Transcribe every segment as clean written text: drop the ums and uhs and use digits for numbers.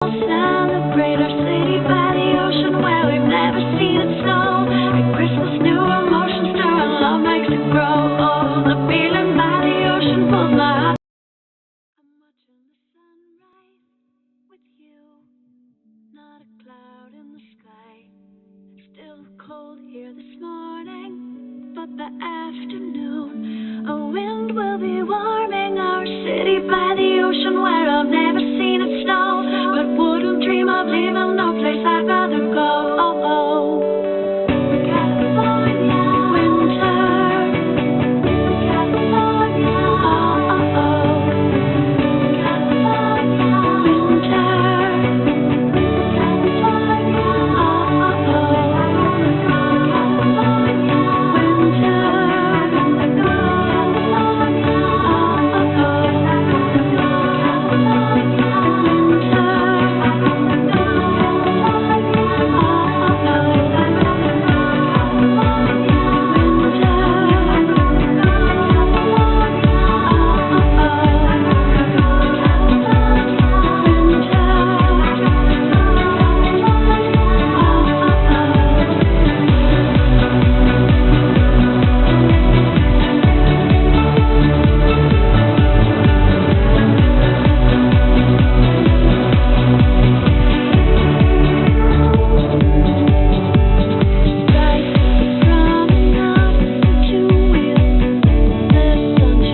Celebrate our city by the ocean where we've never seen it snow. At Christmas, new emotions stir and love makes it grow. Oh, the feeling by the ocean pulls my heart. I'm watching the sunrise with you, not a cloud in the sky. Still cold here this morning, but by afternoon, a wind will be warming our city by the ocean where I've never seen it snow, but wouldn't dream of leaving no place I'd rather go. Oh, oh. California, winter, California, oh, oh, oh. California, winter, California, oh, oh, oh. California, winter, California,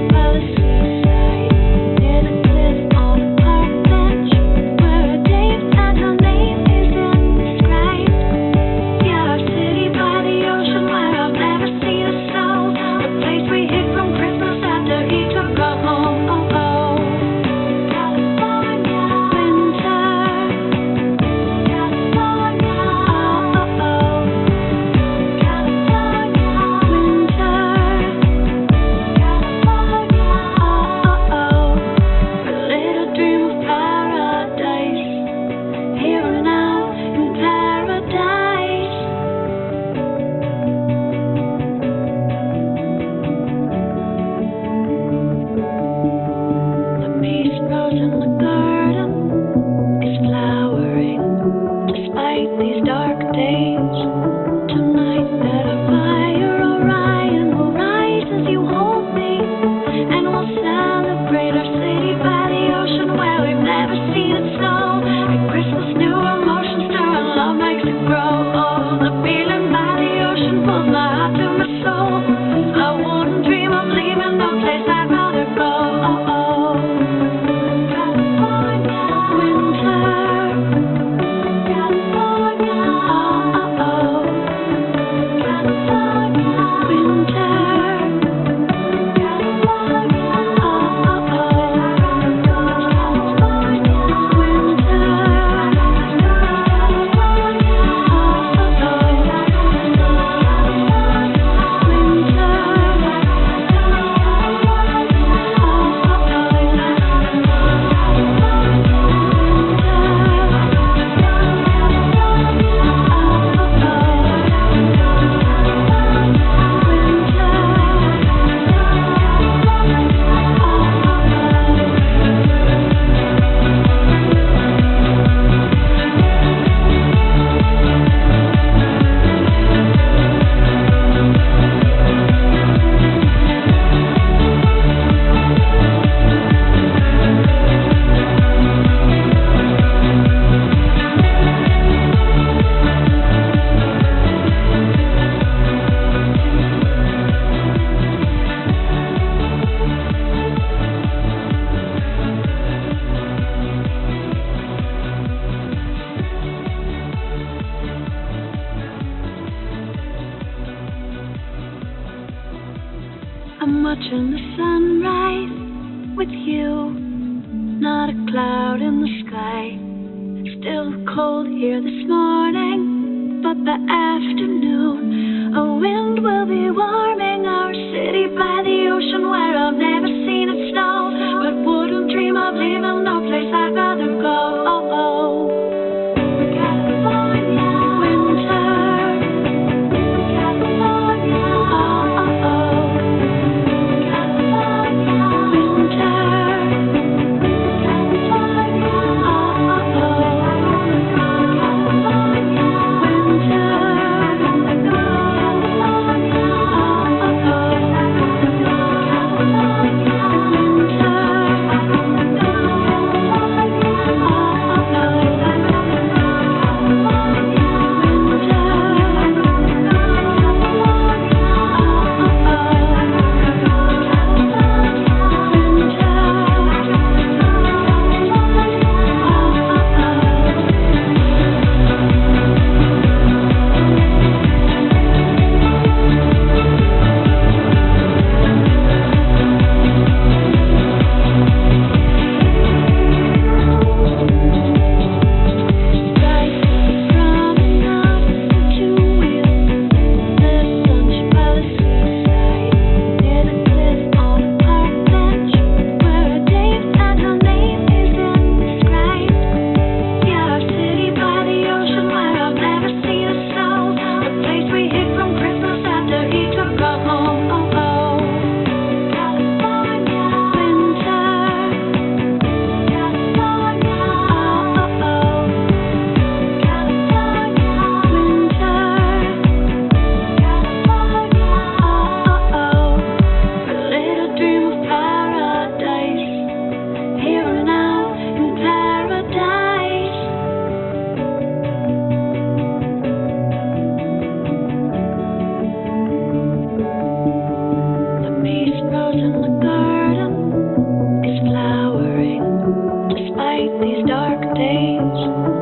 oh, I'm watching the sunrise with you, not a cloud in the sky. Still cold here this morning, but by afternoon, a wind will be warming our city by the ocean where I've never seen it snow, but wouldn't dream of leaving no place I'd rather go. Oh, oh. California, winter, California, oh, oh, oh. California, winter, California, oh, oh, oh. ocean.